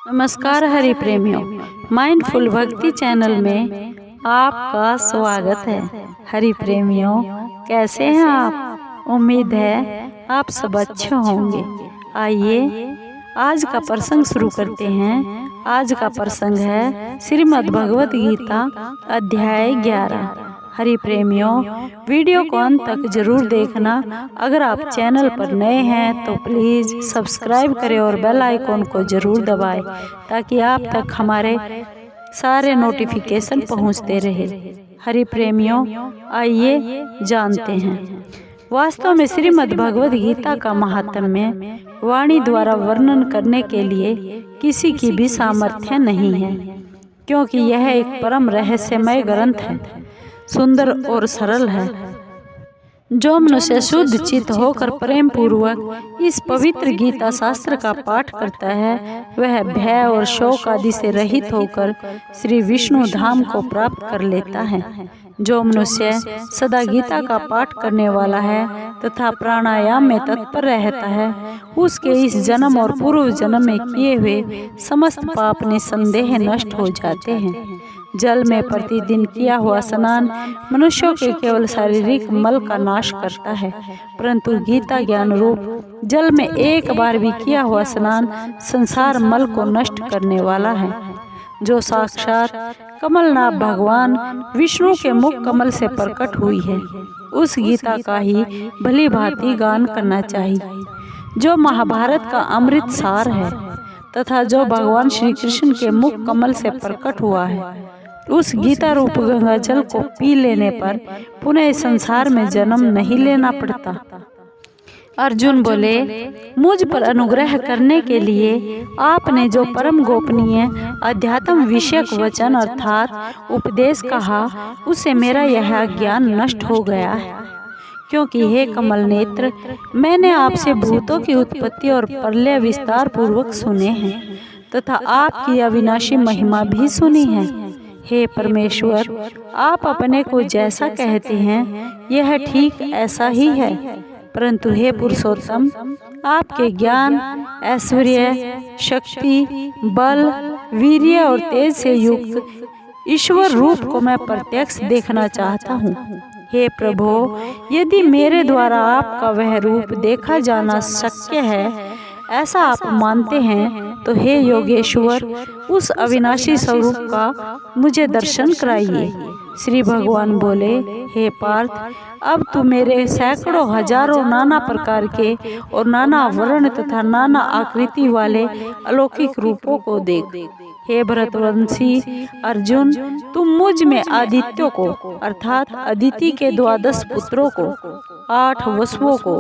नमस्कार हरि प्रेमियों, माइंडफुल भक्ति चैनल में आपका स्वागत है। हरि प्रेमियों, कैसे हैं आप? उम्मीद है आप सब अच्छे होंगे। आइए आज का प्रसंग शुरू करते हैं। आज का प्रसंग है श्रीमद् भगवत गीता अध्याय 11। हरि प्रेमियों, वीडियो को अंत तक जरूर देखना। अगर आप चैनल पर नए हैं तो प्लीज़ सब्सक्राइब करें और बेल आइकॉन को जरूर दबाएं ताकि आप तक हमारे सारे नोटिफिकेशन पहुंचते रहे। हरि प्रेमियों, आइए जानते हैं। वास्तव में श्रीमद् भगवत गीता का महात्म्य वाणी द्वारा वर्णन करने के लिए किसी की भी सामर्थ्य नहीं है, क्योंकि यह एक परम रहस्यमय ग्रंथ है, सुंदर और सरल है। जो मनुष्य शुद्ध चित्त होकर प्रेम पूर्वक इस पवित्र गीता शास्त्र का पाठ करता है, वह भय और शोक आदि से रहित होकर श्री विष्णु धाम को प्राप्त कर लेता है। जो मनुष्य सदा गीता का पाठ करने वाला है तथा प्राणायाम में तत्पर रहता है, उसके इस जन्म और पूर्व जन्म में किए हुए समस्त पाप निसंदेह नष्ट हो जाते हैं। जल में प्रतिदिन किया हुआ स्नान मनुष्यों के केवल शारीरिक मल का नाश करता है, परंतु गीता ज्ञान रूप जल में एक बार भी किया हुआ स्नान संसार मल को नष्ट करने वाला है। जो साक्षात कमलनाथ भगवान विष्णु के मुख कमल से प्रकट हुई है, उस गीता का ही भली भांति गान करना चाहिए, जो महाभारत का अमृत सार है तथा जो भगवान श्री कृष्ण के मुख कमल से प्रकट हुआ है। उस गीता रूप गंगा जल को पी लेने पर पुनः संसार में जन्म नहीं लेना पड़ता। अर्जुन बोले, मुझ पर अनुग्रह करने के लिए आपने जो परम गोपनीय अध्यात्म विषयक वचन अर्थात उपदेश कहा, उससे मेरा यह ज्ञान नष्ट हो गया है। क्योंकि हे कमल नेत्र, मैंने आपसे भूतों की उत्पत्ति और प्रलय विस्तार पूर्वक सुने हैं तथा आपकी अविनाशी महिमा भी सुनी है। हे परमेश्वर, आप अपने को जैसा कहते हैं यह ठीक ऐसा ही है, परंतु हे पुरुषोत्तम, आपके ज्ञान, ऐश्वर्य, शक्ति, बल, वीर्य और तेज से युक्त ईश्वर रूप को मैं प्रत्यक्ष देखना चाहता हूँ। हे प्रभो, यदि मेरे द्वारा आपका वह रूप देखा जाना शक्य है, ऐसा आप मानते हैं, तो हे योगेश्वर, उस अविनाशी स्वरूप का मुझे दर्शन कराइए। श्री भगवान बोले, हे पार्थ, अब तू मेरे सैकड़ों हजारों नाना प्रकार के और नाना वर्ण तथा नाना आकृति वाले अलौकिक रूपों को देख। हे भरतवंशी अर्जुन, तुम मुझ में आदित्यों को अर्थात अदिति के 12 पुत्रों को, 8 वसुओं को,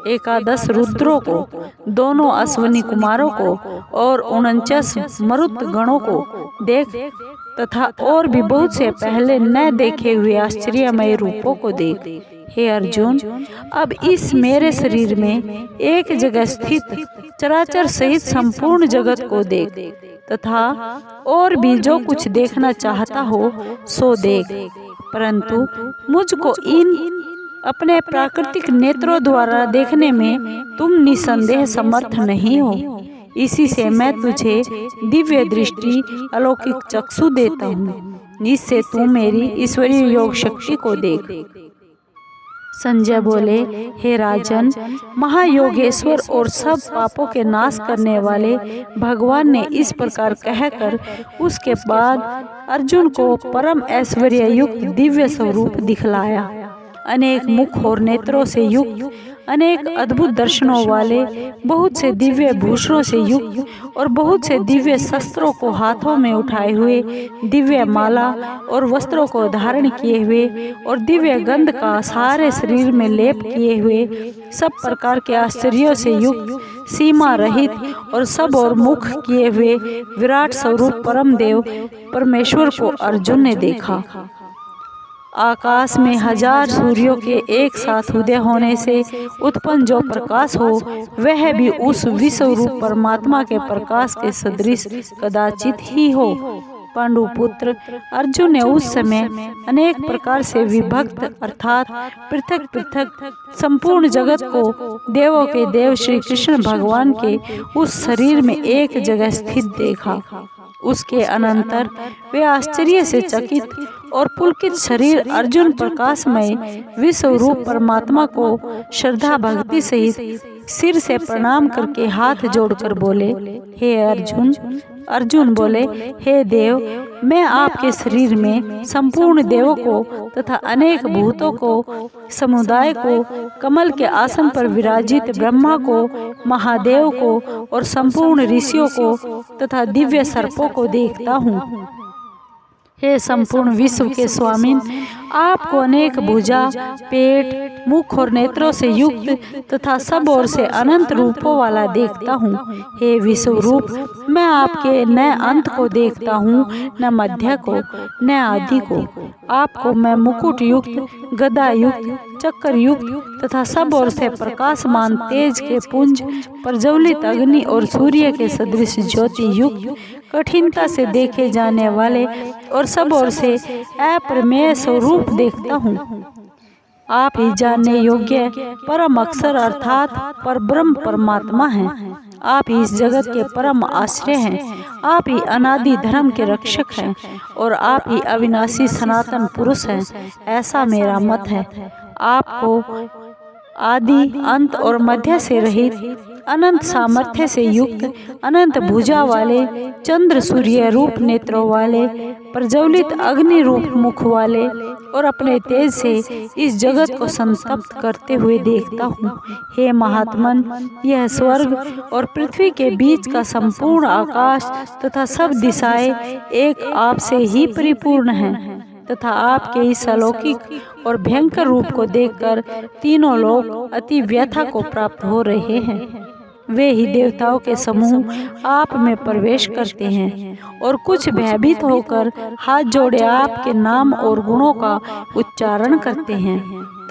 11 रुद्रों को, दोनों अश्विनी कुमारों को और 49 मरुत गणों को देख तथा और भी बहुत से पहले न देखे हुए आश्चर्यमय रूपों को देख। हे अर्जुन, अब इस मेरे शरीर में एक जगह स्थित चराचर सहित संपूर्ण जगत को देख तथा और भी जो कुछ देखना चाहता हो सो देख, परंतु मुझको इन अपने प्राकृतिक नेत्रों द्वारा देखने में तुम निसंदेह समर्थ नहीं हो। इसी से मैं तुझे दिव्य दृष्टि अलौकिक चक्षु देता हूँ, जिससे तू मेरी ईश्वरीय योग शक्ति को देख। संजय बोले, हे राजन, महायोगेश्वर और सब पापों के नाश करने वाले भगवान ने इस प्रकार कहकर उसके बाद अर्जुन को परम ऐश्वर्य युक्त दिव्य स्वरूप दिखलाया। अनेक मुख और नेत्रों से युक्त, अनेक अद्भुत दर्शनों वाले, बहुत से दिव्य भूषणों से युक्त और बहुत से दिव्य शस्त्रों को हाथों में उठाए हुए, दिव्य माला और वस्त्रों को धारण किए हुए और दिव्य गंध का सारे शरीर में लेप किए हुए, सब प्रकार के आश्चर्यों से युक्त, सीमा रहित और सब और मुख किए हुए विराट स्वरूप परम देव परमेश्वर को अर्जुन ने देखा। आकाश में 1000 सूर्यों के एक साथ उदय होने से उत्पन्न जो प्रकाश हो, वह भी उस विश्व रूप परमात्मा के प्रकाश के सदृश कदाचित ही हो। पांडु पुत्र अर्जुन ने उस समय अनेक प्रकार से विभक्त अर्थात पृथक पृथक संपूर्ण जगत को देवों के देव श्री कृष्ण भगवान के उस शरीर में एक जगह स्थित देखा। उसके अनंतर वे आश्चर्य से चकित और पुलकित शरीर अर्जुन प्रकाशमय विश्व रूप परमात्मा को श्रद्धा भक्ति सहित सिर से प्रणाम करके हाथ जोड़कर बोले, हे अर्जुन। अर्जुन बोले, हे देव, मैं आपके शरीर में संपूर्ण देवों को तथा अनेक भूतों को, समुदाय को, कमल के आसन पर विराजित ब्रह्मा को, महादेव को और संपूर्ण ऋषियों को तथा दिव्य सर्पों को देखता हूँ। हे संपूर्ण विश्व के स्वामी, आपको अनेक भुजा, पेट, मुख और नेत्रों से युक्त तथा सब ओर से अनंत रूपों वाला देखता हूँ। हे विश्व रूप, मैं आपके न अंत को देखता हूँ, न मध्य को, न आदि को। आपको मैं मुकुट युक्त, गदा युक्त, चक्र युक्त तथा सब ओर से प्रकाशमान तेज के पुंज, प्रज्वलित अग्नि और सूर्य के सदृश ज्योति युक्त, कठिनता से देखे जाने वाले और सब ओर से अप्रमेय स्वरूप देखता हूँ। आप ही जानने योग्य परम अक्षर अर्थात परब्रह्म परमात्मा हैं। आप ही इस जगत के परम आश्रय हैं। आप ही अनादि धर्म के रक्षक हैं और आप ही अविनाशी सनातन पुरुष हैं, ऐसा मेरा मत है। आपको आदि, अंत और मध्य से रहित, अनंत सामर्थ्य से युक्त, अनंत भुजा वाले, चंद्र सूर्य रूप नेत्रों वाले, प्रज्वलित अग्नि रूप मुख वाले और अपने तेज से इस जगत को संतप्त करते हुए देखता हूँ। हे महात्मन, यह स्वर्ग और पृथ्वी के बीच का संपूर्ण आकाश तथा सब दिशाएं एक आप से ही परिपूर्ण हैं तथा आपके इस अलौकिक और भयंकर रूप को देखकर तीनों लोग अति व्यथा को प्राप्त हो रहे हैं। वे ही देवताओं के समूह आप में प्रवेश करते हैं और कुछ भयभीत होकर हाथ जोड़े आपके नाम और गुणों का उच्चारण करते हैं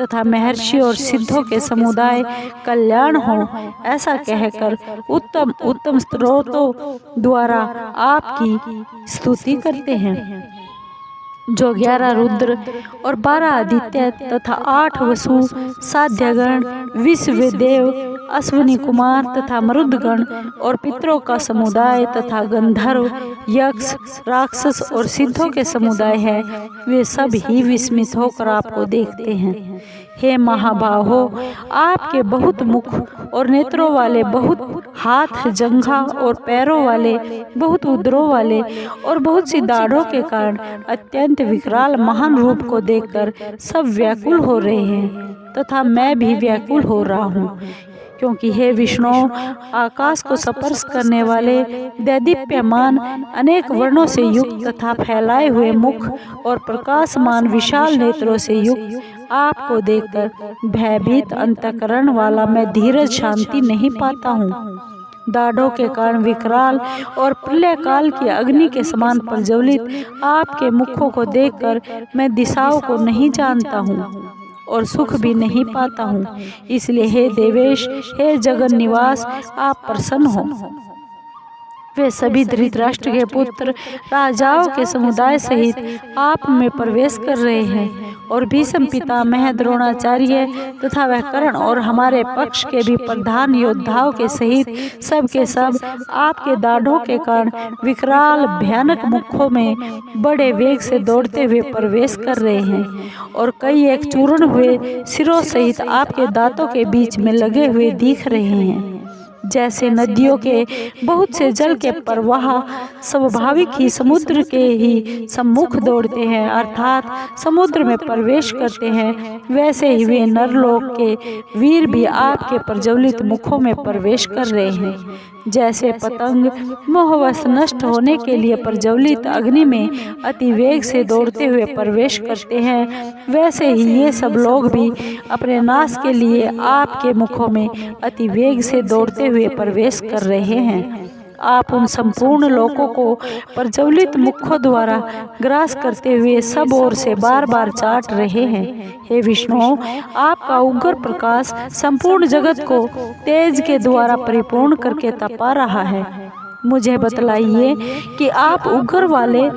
तथा महर्षि और सिद्धों के समुदाय कल्याण हो ऐसा कहकर उत्तम उत्तम स्तोत्रों द्वारा आपकी स्तुति करते हैं। जो 11 रुद्र और 12 आदित्य तथा 8 वसु, साध्यगण, विश्वदेव, अश्विनी कुमार तथा मरुदगण और पितरों का समुदाय तथा गंधर्व, यक्ष, राक्षस और सिद्धों के समुदाय है, वे सब ही विस्मित होकर आपको देखते हैं। हे महाबाहो, आपके बहुत मुख और नेत्रों वाले, बहुत हाथ, जंघा और पैरों वाले, बहुत उदरों वाले और बहुत सी दाढ़ों के कारण अत्यंत विकराल महान रूप को देखकर सब व्याकुल हो रहे हैं तथा मैं भी व्याकुल हो रहा हूँ। क्योंकि हे विष्णु, आकाश को स्पर्श करने वाले, दैदीप्यमान, अनेक वर्णों से युक्त तथा फैलाए हुए मुख और प्रकाशमान विशाल नेत्रों से युक्त आपको देखकर भयभीत अंतःकरण वाला मैं धीरज शांति नहीं पाता हूँ। दाढ़ों के कारण विकराल और प्रलय काल की अग्नि के समान प्रज्वलित आपके मुखों को देखकर मैं दिशाओं को नहीं जानता हूँ और सुख भी नहीं पाता हूँ। इसलिए हे देवेश, हे जगन निवास, आप प्रसन्न हो। वे सभी धृतराष्ट्र के पुत्र राजाओं के समुदाय सहित आप में प्रवेश कर रहे हैं और भीष्म पितामह, द्रोणाचार्य तथा वह कर्ण और हमारे पक्ष के भी प्रधान योद्धाओं के सहित सब के सब आपके दाढ़ों के कारण विकराल भयानक मुखों में बड़े वेग से दौड़ते हुए प्रवेश कर रहे हैं और कई एक चूर्ण हुए सिरों सहित आपके दांतों के बीच में लगे हुए दिख रहे हैं। जैसे नदियों के बहुत से जल के प्रवाह स्वाभाविक ही समुद्र के ही सम्मुख दौड़ते हैं अर्थात समुद्र में प्रवेश करते हैं, वैसे ही वे नरलोक के वीर भी आपके प्रज्वलित मुखों में प्रवेश कर रहे हैं। जैसे पतंग मोहवश नष्ट होने के लिए प्रज्वलित अग्नि में अति वेग से दौड़ते हुए प्रवेश करते हैं, वैसे ही ये सब लोग भी अपने नाश के लिए आपके मुखों में अति वेग से दौड़ते हुए प्रवेश कर रहे हैं। आप उन संपूर्ण लोकों को प्रज्वलित मुखों द्वारा ग्रास करते हुए सब ओर से बार बार चाट रहे हैं। हे विष्णु, आपका उग्र प्रकाश संपूर्ण जगत को तेज के द्वारा परिपूर्ण करके तपा रहा है। मुझे बतलाइए कि आप उग्र वाले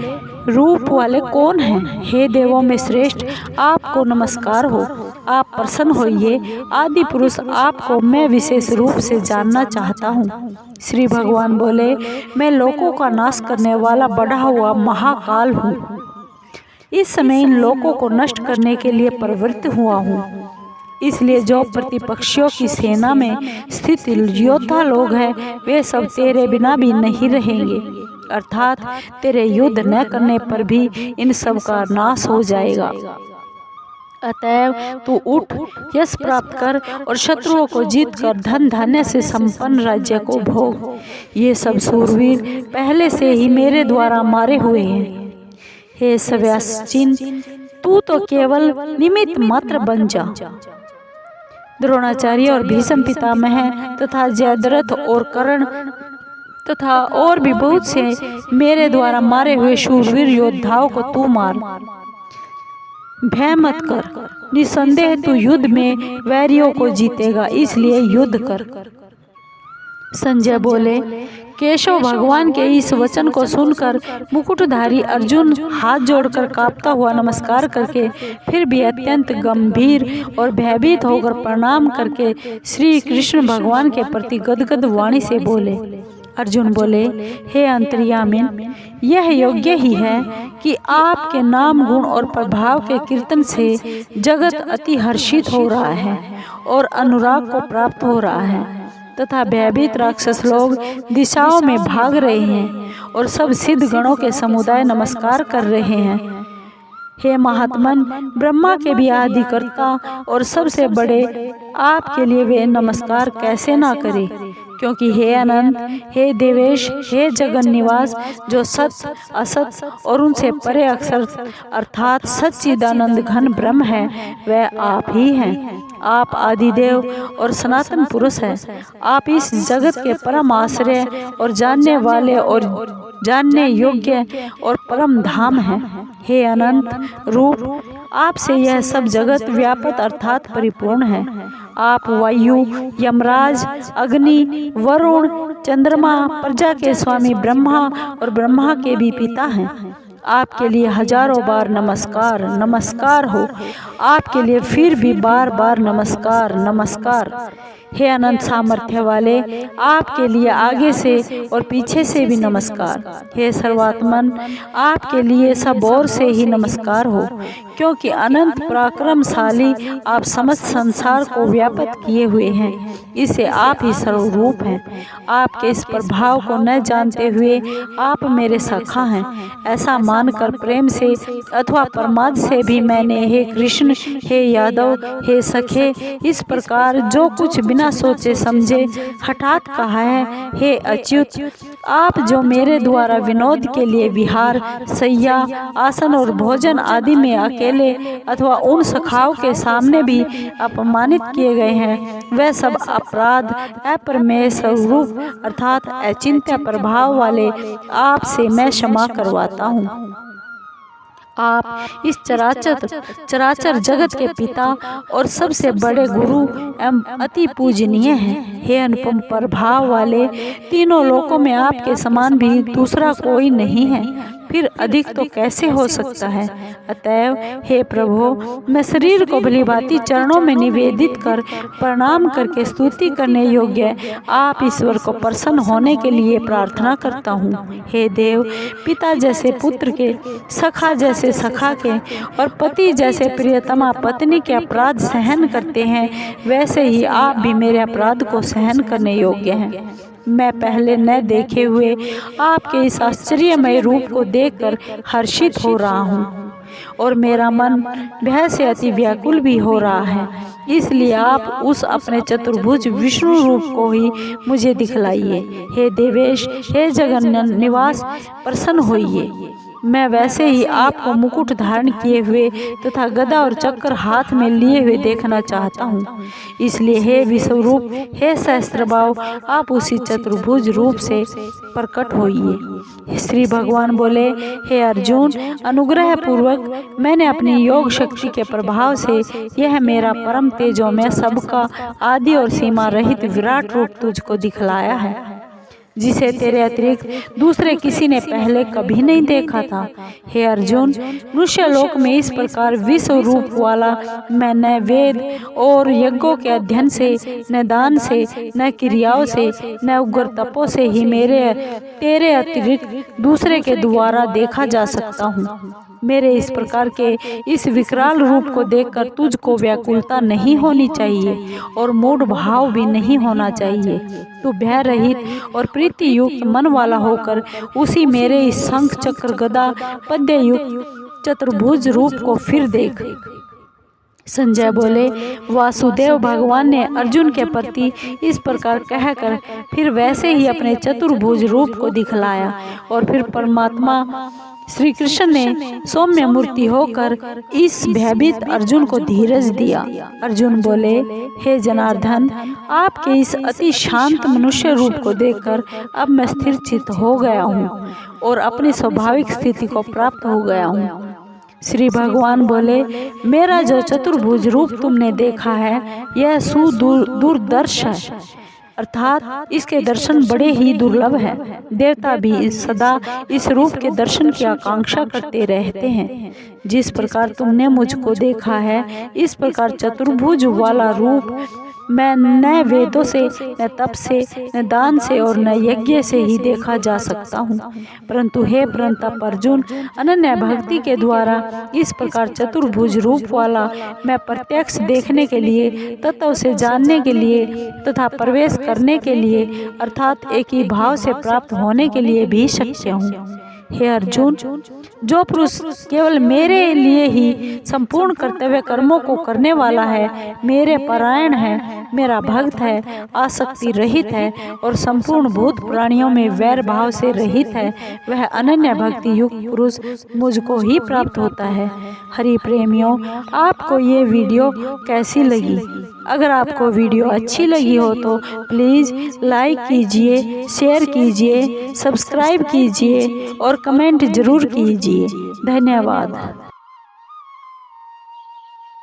रूप वाले कौन हैं। हे देवों में श्रेष्ठ, आपको नमस्कार हो। आप प्रसन्न होइए। आदि पुरुष, आपको मैं विशेष रूप से जानना चाहता हूँ। श्री भगवान बोले, मैं लोकों का नाश करने वाला बढ़ा हुआ महाकाल हूँ। इस समय इन लोकों को नष्ट करने के लिए प्रवृत्त हुआ हूँ। इसलिए जो प्रतिपक्षियों की सेना में स्थित योद्धा लोग हैं, वे सब तेरे बिना भी नहीं रहेंगे, अर्थात तेरे युद्ध न करने पर भी इन सब का नाश हो जाएगा। अतएव तू उठ, यश प्राप्त कर और शत्रुओं को जीत कर धन धान्य से संपन्न राज्य को भोग। ये सब सूरवीर पहले से ही मेरे द्वारा मारे हुए हैं। हे सव्यासीन, तू तो केवल निमित्त मात्र बन जा। द्रोणाचार्य और भीष्म पितामह तथा जयद्रथ और कर्ण तथा और भी बहुत से मेरे द्वारा मारे हुए शूरवीर योद्धाओं को तू मार। भय मत कर, निसंदेह तू युद्ध में वैरियों को जीतेगा, इसलिए युद्ध कर। संजय बोले, केशव भगवान के इस वचन को सुनकर मुकुटधारी अर्जुन हाथ जोड़कर कांपता हुआ नमस्कार करके फिर भी अत्यंत गंभीर और भयभीत होकर प्रणाम करके श्री कृष्ण भगवान के प्रति गदगद वाणी से बोले। अर्जुन बोले, हे अंतर्यामिन, यह योग्य ही है कि आपके नाम गुण और प्रभाव के कीर्तन से जगत अति हर्षित हो रहा है और अनुराग को प्राप्त हो रहा है तथा भयभीत राक्षस लोग दिशाओं में भाग रहे हैं और सब सिद्ध गणों के समुदाय नमस्कार कर रहे हैं। हे महात्मन, ब्रह्मा के भी आदिकर्ता और सबसे बड़े आपके लिए वे नमस्कार कैसे ना करें, क्योंकि हे अनंत, हे देवेश, हे जगन निवास, जो सत असत और उनसे परे अक्षर अर्थात सच्चिदानंद घन ब्रह्म है, वह आप ही हैं। आप आदिदेव और सनातन पुरुष हैं। आप इस जगत के परम आश्रय और जानने वाले और जानने योग्य और परम धाम हैं। हे अनंत रूप, आपसे यह सब जगत व्यापक अर्थात परिपूर्ण है। आप वायु, यमराज, अग्नि, वरुण, चंद्रमा, प्रजा के स्वामी ब्रह्मा और ब्रह्मा के भी पिता हैं। आपके लिए हजारों बार नमस्कार नमस्कार हो। आपके लिए फिर भी बार बार नमस्कार नमस्कार। हे अनंत सामर्थ्य वाले, आपके लिए आगे से और पीछे से भी नमस्कार। हे सर्वात्मन, आपके लिए सब ओर से ही नमस्कार हो, क्योंकि अनंत पराक्रमशाली आप समस्त संसार को व्याप्त किए हुए हैं। इसे आप ही सर्वरूप हैं। आपके इस प्रभाव को न जानते हुए आप मेरे सखा हैं, ऐसा मानकर प्रेम से अथवा प्रमाद से भी मैंने हे कृष्ण, हे यादव, हे सखे, इस प्रकार जो कुछ बिना सोचे समझे हठात कहा है। हे अच्युत, आप जो मेरे द्वारा विनोद के लिए विहार, शैया, आसन और भोजन आदि में अकेले अथवा उन सखाओं के सामने भी अपमानित किए गए हैं, वह सब अपराध अप्रमेय स्वरूप अर्थात अचिंत्य प्रभाव वाले आपसे मैं क्षमा करवाता हूँ। आप इस चराचर जगत के पिता और सबसे बड़े गुरु एवं अति पूजनीय हैं। हे अनुपम प्रभाव वाले, तीनों लोकों में आपके समान भी दूसरा कोई नहीं है, फिर अधिक तो कैसे हो सकता है। अतएव हे प्रभु, मैं शरीर को भलीभांति चरणों में निवेदित कर प्रणाम करके स्तुति करने योग्य आप ईश्वर को प्रसन्न होने के लिए प्रार्थना करता हूँ। हे देव, पिता जैसे पुत्र के, सखा जैसे सखा के और पति जैसे प्रियतमा पत्नी के अपराध सहन करते हैं, वैसे ही आप भी मेरे अपराध को सहन करने योग्य हैं। मैं पहले न देखे हुए आपके इस आश्चर्यमय रूप को देखकर हर्षित हो रहा हूँ और मेरा मन भय से अति व्याकुल भी हो रहा है। इसलिए आप उस अपने चतुर्भुज विष्णु रूप को ही मुझे दिखलाइए। हे देवेश, हे जगन निवास, प्रसन्न होइए। मैं वैसे ही आपको मुकुट धारण किए हुए तथा गदा और चक्र हाथ में लिए हुए देखना चाहता हूँ। इसलिए हे विश्वरूप, हे सहस्त्रबाहु, आप उसी चतुर्भुज रूप से प्रकट होइए। श्री भगवान बोले, हे अर्जुन, अनुग्रह पूर्वक मैंने अपनी योग शक्ति के प्रभाव से यह मेरा परम तेजोमय सबका आदि और सीमा रहित विराट रूप तुझको दिखलाया है। जिसे तेरे अतिरिक्त दूसरे किसी ने पहले कभी नहीं देखा था। हे अर्जुन, मनुष्य लोक में इस प्रकार विश्व रूप वाला मैं न वेद और यज्ञों के अध्ययन से, न दान से, न क्रियाओं से, न उग्र तपों से ही तेरे अतिरिक्त दूसरे के द्वारा देखा जा सकता हूँ। मेरे इस प्रकार के इस विकराल रूप को देखकर तुझको व्याकुलता नहीं होनी चाहिए और मूढ़ भाव भी नहीं होना चाहिए। तू भय रहित और प्रीति युक्त मन वाला होकर उसी मेरे इस शंख चक्र गदा पद्य युक्त चतुर्भुज रूप को फिर देख। संजय बोले, वासुदेव भगवान ने अर्जुन के प्रति इस प्रकार कहकर फिर वैसे ही अपने चतुर्भुज रूप को दिखलाया और फिर परमात्मा श्री कृष्ण ने सौम्य मूर्ति होकर इस भयभीत अर्जुन को धीरज दिया। अर्जुन बोले, हे जनार्दन, आपके इस अति शांत मनुष्य रूप को देखकर अब मैं स्थिर चित्त हो गया हूँ और अपनी स्वाभाविक स्थिति को प्राप्त हो गया हूँ। श्री भगवान बोले, मेरा जो चतुर्भुज रूप तुमने देखा है यह सुदूरदर्श है, अर्थात इसके दर्शन बड़े ही दुर्लभ हैं। देवता भी सदा इस रूप के दर्शन की आकांक्षा करते रहते हैं। जिस प्रकार तुमने मुझको देखा है इस प्रकार चतुर्भुज वाला रूप मैं न वेदों से, न तप से, न दान से और न यज्ञ से ही देखा जा सकता हूँ, परंतु हे परंतप अर्जुन, अनन्य भक्ति के द्वारा इस प्रकार चतुर्भुज रूप वाला मैं प्रत्यक्ष देखने के लिए तथा उसे जानने के लिए तथा प्रवेश करने के लिए अर्थात एक ही भाव से प्राप्त होने के लिए भी शक्य हूँ। हे अर्जुन, जो पुरुष केवल मेरे लिए ही संपूर्ण कर्तव्य कर्मों को करने वाला है, मेरे परायण है, मेरा भक्त है, आसक्ति रहित है और संपूर्ण भूत प्राणियों में वैर भाव से रहित है, वह अनन्य भक्ति युक्त पुरुष मुझको ही प्राप्त होता है। हरि प्रेमियों, आपको ये वीडियो कैसी लगी? अगर आपको वीडियो अच्छी लगी हो तो प्लीज़ लाइक कीजिए, शेयर कीजिए, सब्सक्राइब कीजिए और कमेंट जरूर कीजिए। धन्यवाद।